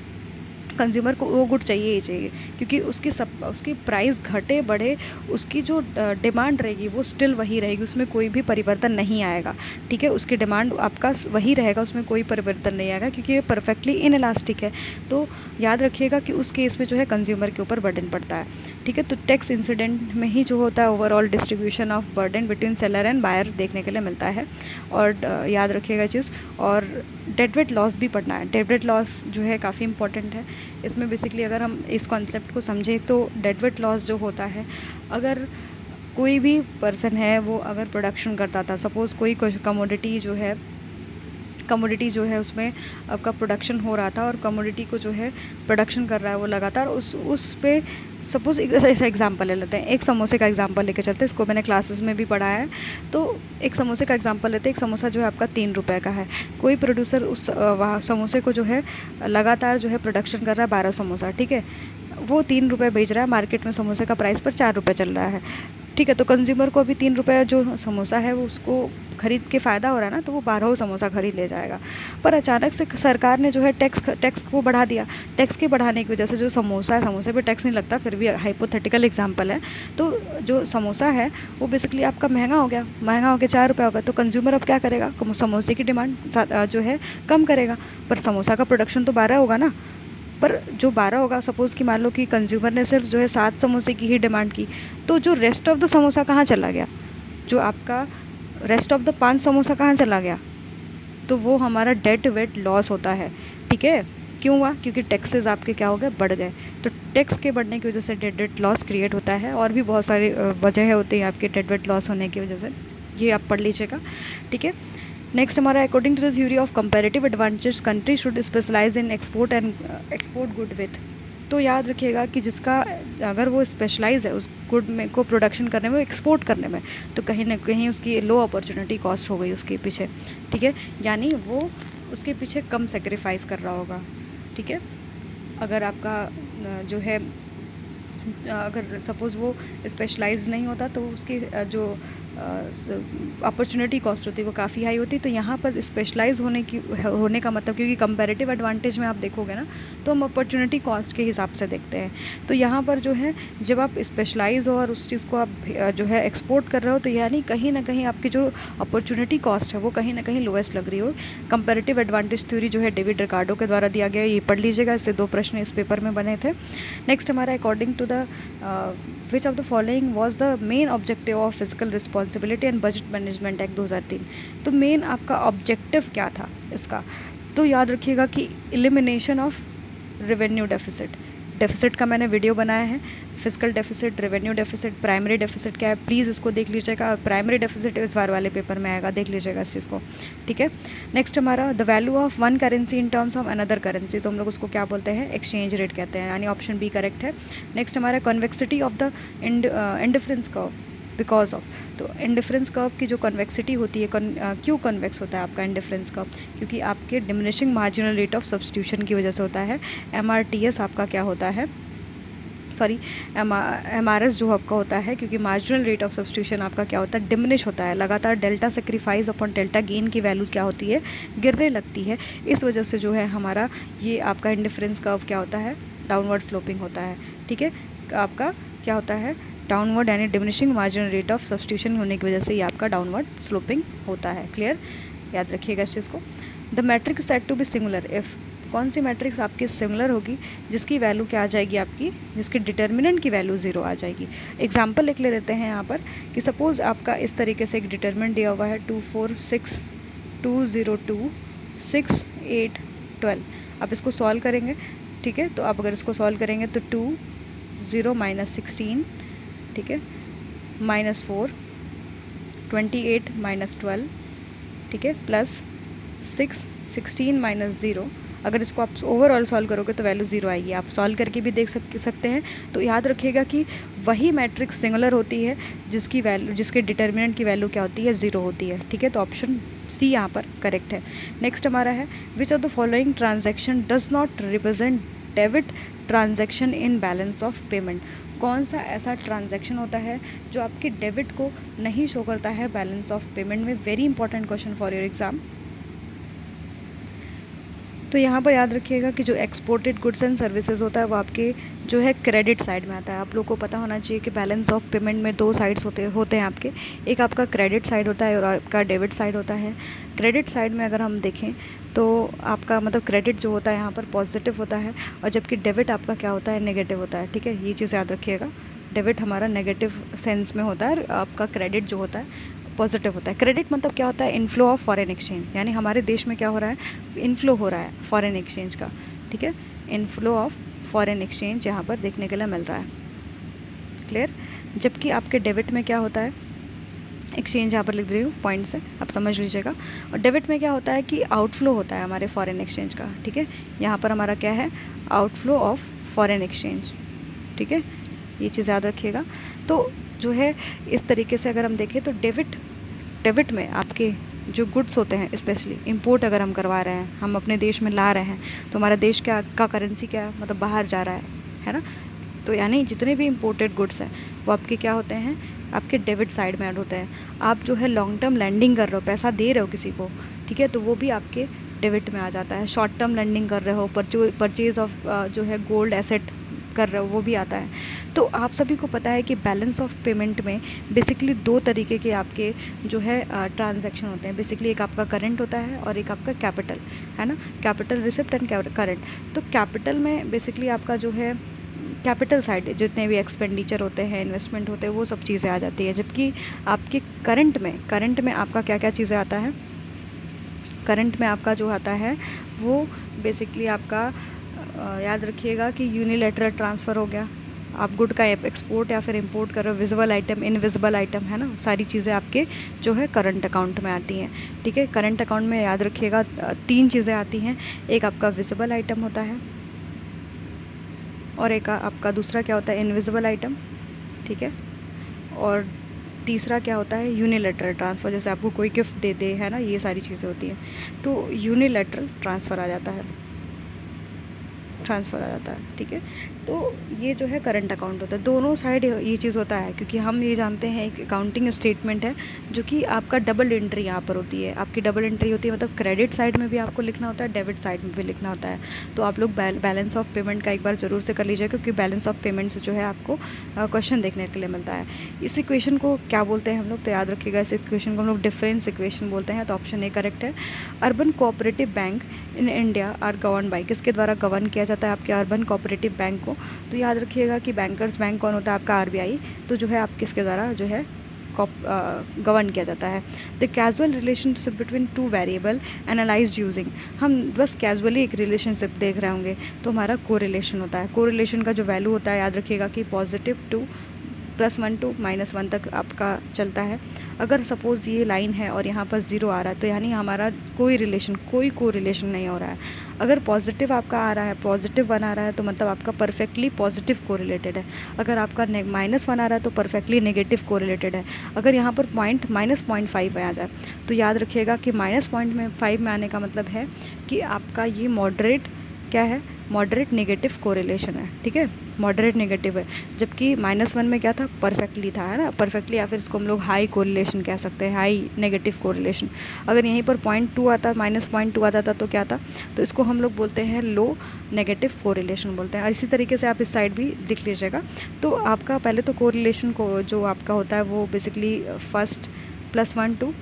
कंज्यूमर को वो गुड चाहिए ही चाहिए, क्योंकि उसकी प्राइस घटे बढ़े, उसकी जो डिमांड रहेगी वो स्टिल वही रहेगी, उसमें कोई भी परिवर्तन नहीं आएगा। ठीक है, उसकी डिमांड आपका वही रहेगा, उसमें कोई परिवर्तन नहीं आएगा, क्योंकि ये परफेक्टली इनइलास्टिक है। तो याद रखिएगा कि उस केस में जो है कंज्यूमर के ऊपर बर्डन पड़ता है। ठीक है, तो टैक्स इंसिडेंट में ही जो होता है overall distribution of burden between seller and buyer देखने के लिए मिलता है। और याद रखिएगा चीज़, और डेडवेट लॉस भी पढ़ना है। डेडवेट लॉस जो है काफ़ी इंपॉर्टेंट है। इसमें बेसिकली अगर हम इस कॉन्सेप्ट को समझें तो डेडवेट लॉस जो होता है, अगर कोई भी पर्सन है वो अगर प्रोडक्शन करता था, सपोज़ कोई कमोडिटी जो है उसमें आपका प्रोडक्शन हो रहा था, और कमोडिटी को जो है प्रोडक्शन कर रहा है वो लगातार, उस पे सपोज़ ऐसा एग्जांपल ले लेते हैं, एक समोसे का एग्जांपल लेके चलते हैं, इसको मैंने क्लासेस में भी पढ़ा है। तो एक समोसे का एग्जांपल लेते हैं, एक समोसा जो है आपका 3 रुपये का है, कोई प्रोड्यूसर उस समोसे को जो है लगातार जो है प्रोडक्शन कर रहा है 12 समोसा। ठीक है, वो 3 रुपये बेच रहा है, मार्केट में समोसे का प्राइस पर 4 रुपये चल रहा है। ठीक है, तो कंज्यूमर को अभी 3 रुपये जो समोसा है वो उसको खरीद के फ़ायदा हो रहा है ना, तो वो 12 समोसा खरीद ले जाएगा। पर अचानक से सरकार ने जो है टैक्स को बढ़ा दिया। टैक्स के बढ़ाने की वजह से जो समोसा है, समोसे पे टैक्स नहीं लगता, फिर भी हाइपोथेटिकल एग्जांपल है, तो जो समोसा है वो बेसिकली आपका महंगा हो गया 4 रुपये हो गया। तो कंज्यूमर अब क्या करेगा, समोसे की डिमांड जो है कम करेगा, पर समोसा का प्रोडक्शन तो 12 होगा ना। पर जो 12 होगा, सपोज़ कि मान लो कि कंज्यूमर ने सिर्फ जो है 7 समोसे की ही डिमांड की, तो जो रेस्ट ऑफ द समोसा कहाँ चला गया, जो आपका रेस्ट ऑफ द 5 समोसा कहाँ चला गया, तो वो हमारा डेड वेट लॉस होता है। ठीक है, क्यों हुआ, क्योंकि टैक्सेस आपके क्या हो गए, बढ़ गए। तो टैक्स के बढ़ने की वजह से डेड वेट लॉस क्रिएट होता है, और भी बहुत सारी वजह होती हैं आपके डेड वेट लॉस होने की वजह से, ये आप पढ़ लीजिएगा। ठीक है, नेक्स्ट हमारा according to the theory of comparative advantage country should specialise in export good with. तो याद रखिएगा कि जिसका अगर वो स्पेशलाइज है उस गुड में को प्रोडक्शन करने में, एक्सपोर्ट करने में, तो कहीं ना कहीं उसकी लो अपॉर्चुनिटी कॉस्ट हो गई उसके पीछे। ठीक है, यानी वो उसके पीछे कम सेक्रीफाइस कर रहा होगा। ठीक है, अगर आपका जो है अगर सपोज़ वो स्पेशलाइज नहीं होता तो उसकी जो अपॉर्चुनिटी कॉस्ट होती है वो काफ़ी हाई होती है। तो यहाँ पर स्पेशलाइज होने का मतलब, क्योंकि कंपैरेटिव एडवांटेज में आप देखोगे ना तो हम अपॉर्चुनिटी कॉस्ट के हिसाब से देखते हैं। तो यहाँ पर जो है जब आप स्पेशलाइज हो और उस चीज़ को आप जो है एक्सपोर्ट कर रहे हो, तो यानी कहीं ना कहीं आपकी जो अपॉर्चुनिटी कॉस्ट है वो कहीं ना कहीं लोएस्ट लग रही हो। कंपैरेटिव एडवांटेज थ्योरी जो है डेविड रिकार्डो के द्वारा दिया गया, ये पढ़ लीजिएगा, इससे 2 प्रश्न इस पेपर में बने थे। नेक्स्ट हमारा according to the which of the following was the main objective of physical responsibility and budget management act 2003। तो मेन आपका ऑब्जेक्टिव क्या था इसका, तो याद रखिएगा कि एलिमिनेशन ऑफ रेवेन्यू डेफिसिट का मैंने वीडियो बनाया है। Physical deficit, revenue deficit, primary deficit क्या है, प्लीज़ इसको देख लीजिएगा। प्राइमरी डेफिसिट इस बार वाले पेपर में आएगा, देख लीजिएगा इस चीज़ को। ठीक है, नेक्स्ट हमारा the value of one currency in terms of another currency, तो हम लोग उसको क्या बोलते हैं, एक्सचेंज रेट कहते हैं, यानी ऑप्शन बी करेक्ट है। नेक्स्ट हमारा convexity of the indifference curve, because of. तो इंडिफरेंस कर्व की जो कन्वेक्सिटी होती है, क्यों कन्वेक्स होता है आपका इंडिफरेंस कर्व? क्योंकि आपके diminishing marginal rate of substitution की वजह से होता है। MRTS आपका क्या होता है, सॉरी MRS जो आपका होता है, क्योंकि मार्जिनल रेट ऑफ सब्स्टिट्यूशन आपका क्या होता है, डिमिनिश होता है। लगातार delta sacrifice upon delta gain की वैल्यू क्या होती है, गिरने लगती है। इस वजह से जो है हमारा ये आपका इंडिफरेंस कर्व क्या होता है, डाउनवर्ड स्लोपिंग होता है। ठीक है, आपका क्या होता है, डाउनवर्ड, यानी diminishing marginal rate of substitution होने की वजह से ये आपका डाउनवर्ड स्लोपिंग होता है। क्लियर, याद रखिएगा इस चीज़ को। The matrix set to be singular if, कौन सी मैट्रिक्स आपकी सिमिलर होगी, जिसकी वैल्यू क्या आ जाएगी आपकी, जिसकी डिटर्मिनेंट की वैल्यू 0 आ जाएगी। एग्जाम्पल लिख ले लेते हैं यहाँ पर कि सपोज़ आपका इस तरीके से एक डिटर्मिनेंट दिया हुआ है 2 4 6 2 0 2 6 8 12। आप इसको सॉल्व करेंगे, ठीक है, तो आप अगर इसको सॉल्व करेंगे तो 2 0 -16, ठीक है, -4 28 -12, ठीक है, प्लस 6 16 -0। अगर इसको आप ओवरऑल सॉल्व करोगे तो वैल्यू 0 आएगी। आप सॉल्व करके भी देख सकते हैं। तो याद रखिएगा कि वही मैट्रिक्स सिंगुलर होती है जिसकी वैल्यू, जिसके डिटर्मिनेंट की वैल्यू क्या होती है, 0 होती है। ठीक है, तो ऑप्शन सी यहाँ पर करेक्ट है। नेक्स्ट हमारा है, which of the following transaction does not represent debit transaction in balance of payment. कौन सा ऐसा ट्रांजैक्शन होता है जो आपके डेबिट को नहीं शो करता है बैलेंस ऑफ पेमेंट में? Very important question for your exam. तो यहाँ पर याद रखिएगा कि जो एक्सपोर्टेड गुड्स एंड सर्विसेज होता है वो आपके जो है क्रेडिट साइड में आता है। आप लोग को पता होना चाहिए कि बैलेंस ऑफ पेमेंट में 2 साइड्स होते हैं आपके, एक आपका क्रेडिट साइड होता है और आपका डेबिट साइड होता है। क्रेडिट साइड में अगर हम देखें तो आपका मतलब क्रेडिट जो होता है यहाँ पर पॉजिटिव होता है, और जबकि डेबिट आपका क्या होता है, नेगेटिव होता है। ठीक है, ये चीज़ याद रखिएगा, डेबिट हमारा नेगेटिव सेंस में होता है, आपका क्रेडिट जो होता है पॉजिटिव होता है। क्रेडिट मतलब क्या होता है, इनफ्लो ऑफ फॉरेन एक्सचेंज, यानी हमारे देश में क्या हो रहा है, इनफ्लो हो रहा है फॉरेन एक्सचेंज का। ठीक है, इनफ्लो ऑफ फॉरेन एक्सचेंज यहाँ पर देखने के लिए मिल रहा है। क्लियर, जबकि आपके डेबिट में क्या होता है, एक्सचेंज यहाँ पर लिख रही हूँ पॉइंट से, आप समझ लीजिएगा। और डेबिट में क्या होता है कि आउटफ्लो होता है हमारे फॉरेन एक्सचेंज का। ठीक है, यहाँ पर हमारा क्या है, आउटफ्लो ऑफ फॉरेन एक्सचेंज। ठीक है, ये चीज़ याद रखिएगा। तो जो है इस तरीके से अगर हम देखें तो डेबिट में आपके जो गुड्स होते हैं, स्पेशली इंपोर्ट अगर हम करवा रहे हैं, हम अपने देश में ला रहे हैं, तो हमारा देश का करेंसी क्या मतलब बाहर जा रहा है ना। तो यानी जितने भी इंपोर्टेड गुड्स हैं वो आपके क्या होते हैं, आपके डेबिट साइड में ऐड होते हैं। आप जो है लॉन्ग टर्म लैंडिंग कर रहे हो, पैसा दे रहे हो किसी को, ठीक है, तो वो भी आपके डेबिट में आ जाता है। शॉर्ट टर्म लैंडिंग कर रहे हो, परचेज ऑफ जो है गोल्ड एसेट कर रहे हो, वो भी आता है। तो आप सभी को पता है कि बैलेंस ऑफ पेमेंट में बेसिकली 2 तरीके के आपके जो है ट्रांजैक्शन होते हैं। बेसिकली एक आपका करंट होता है और एक आपका कैपिटल, है ना, कैपिटल रिसिप्ट एंड करंट। तो कैपिटल में बेसिकली आपका जो है कैपिटल साइड जितने भी एक्सपेंडिचर होते हैं, इन्वेस्टमेंट होते हैं, वो सब चीज़ें आ जाती है। जबकि आपके करंट में आपका क्या क्या चीज़ें आता है, करंट में आपका जो आता है वो बेसिकली आपका याद रखिएगा कि यूनिलैटरल ट्रांसफ़र हो गया। आप गुड का एक्सपोर्ट या फिर इंपोर्ट कर रहे हो, विजिबल आइटम, इनविजिबल आइटम, है ना, सारी चीज़ें आपके जो है करंट अकाउंट में आती हैं। ठीक है, करंट अकाउंट में याद रखिएगा 3 चीज़ें आती हैं। एक आपका विजिबल आइटम होता है और एक आपका दूसरा क्या होता है, इनविजिबल आइटम। ठीक है, और तीसरा क्या होता है, यूनिलैटरल ट्रांसफ़र, जैसे आपको कोई गिफ्ट दे दे, है ना, ये सारी चीज़ें होती हैं। तो यूनिलैटरल ट्रांसफ़र आ जाता है, ठीक है। तो ये जो है करंट अकाउंट होता है। दोनों साइड ये चीज़ होता है, क्योंकि हम ये जानते हैं एक अकाउंटिंग स्टेटमेंट है जो कि आपका डबल एंट्री यहाँ पर होती है। आपकी डबल एंट्री होती है, मतलब क्रेडिट साइड में भी आपको लिखना होता है, डेबिट साइड में भी लिखना होता है। तो आप लोग बैलेंस ऑफ पेमेंट का एक बार ज़रूर से कर लीजिए, क्योंकि बैलेंस ऑफ पेमेंट से जो है आपको क्वेश्चन देखने के लिए मिलता है। इस इक्वेशन को क्या बोलते हैं हम लोग, तो याद रखिएगा, इस इक्वेशन को हम लोग डिफरेंस इक्वेशन बोलते हैं। तो ऑप्शन ए करेक्ट है। Urban cooperative bank in India are govern by, किसके द्वारा गवर्न किया जाता है आपके अर्बन कोऑपरेटिव बैंक को? तो याद रखिएगा कि बैंकर्स बैंक कौन होता है आपका, RBI। तो जो है आप किसके द्वारा जो है गवर्न किया जाता है। The casual relationship between 2 variable analysed using, हम बस कैजुअली एक रिलेशनशिप देख रहे होंगे तो हमारा कोरिलेशन होता है। कोरिलेशन का जो वैल्यू होता है याद रखिएगा कि +2 +1 to -1 तक आपका चलता है। अगर सपोज़ ये लाइन है और यहाँ पर 0 आ रहा है तो यानी हमारा कोई कोरिलेशन नहीं हो रहा है। अगर पॉजिटिव आपका आ रहा है, +1 आ रहा है, तो मतलब आपका परफेक्टली पॉजिटिव कोरिलेटेड है। अगर आपका -1 आ रहा है तो परफेक्टली नेगेटिव कोरिलेटेड है। अगर यहाँ पर -0.5 आ जाए तो याद रखिएगा कि -0.5 में आने का मतलब है कि आपका ये मॉडरेट क्या है, मॉडरेट नेगेटिव कोरिलेशन है। ठीक है, मॉडरेट नेगेटिव है, जबकि -1 में क्या था, परफेक्टली था, है ना, परफेक्टली, या फिर इसको हम लोग हाई कोरिलेशन कह सकते हैं, हाई नेगेटिव कोरिलेशन। अगर यहीं पर 0.2 आता, -0.2 आता था तो क्या था, तो इसको हम लोग बोलते हैं लो नेगेटिव कोरिलेशन बोलते हैं। और इसी तरीके से आप इस साइड भी लिख लीजिएगा। तो आपका पहले तो कोरिलेशन को जो आपका होता है वो बेसिकली फर्स्ट +1 to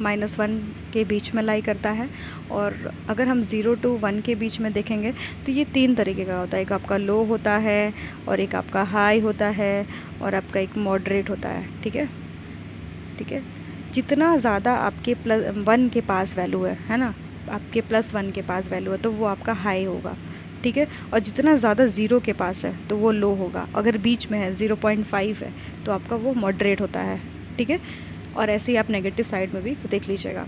-1 के बीच में लाई करता है। और अगर हम 0 to 1 के बीच में देखेंगे तो ये 3 तरीके का होता है। एक आपका लो होता है, और एक आपका हाई होता है, और आपका एक मॉडरेट होता है। ठीक है, ठीक है। जितना ज़्यादा आपके +1 के पास वैल्यू है ना, आपके +1 के पास वैल्यू है तो वो आपका हाई होगा। ठीक है, और जितना ज़्यादा 0 के पास है तो वो लो होगा। अगर बीच में है 0.5 है तो आपका वो मॉडरेट होता है। ठीक है, और ऐसे ही आप नेगेटिव साइड में भी देख लीजिएगा।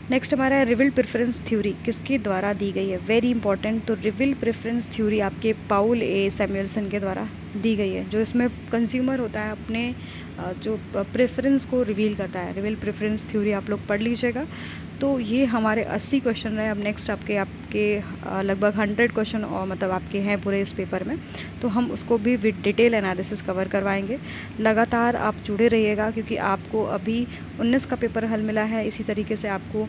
नेक्स्ट हमारा है रिविल प्रेफरेंस थ्योरी, किसके द्वारा दी गई है, वेरी इंपॉर्टेंट। तो रिविल प्रेफरेंस थ्योरी आपके पाउल ए सैमुएल्सन के द्वारा दी गई है। जो इसमें कंज्यूमर होता है अपने जो प्रेफरेंस को रिवील करता है। रिविल प्रेफरेंस थ्योरी आप लोग पढ़ लीजिएगा। तो ये हमारे 80 क्वेश्चन रहे। अब नेक्स्ट आपके लगभग 100 क्वेश्चन और मतलब आपके हैं पूरे इस पेपर में, तो हम उसको भी विद डिटेल एनालिसिस कवर करवाएंगे। लगातार आप जुड़े रहिएगा, क्योंकि आपको अभी 19 का पेपर हल मिला है। इसी तरीके से आपको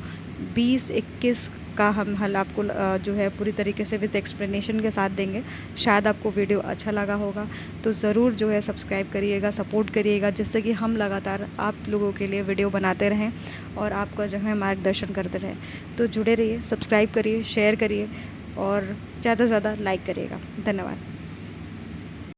20-21 का हम हल आपको जो है पूरी तरीके से विद एक्सप्लेनेशन के साथ देंगे। शायद आपको वीडियो अच्छा लगा होगा, तो ज़रूर जो है सब्सक्राइब करिएगा, सपोर्ट करिएगा, जिससे कि हम लगातार आप लोगों के लिए वीडियो बनाते रहें और आपका जो है मार्गदर्शन करते रहें। तो जुड़े रहिए, सब्सक्राइब करिए, शेयर करिए और ज़्यादा से ज़्यादा लाइक करिएगा। धन्यवाद।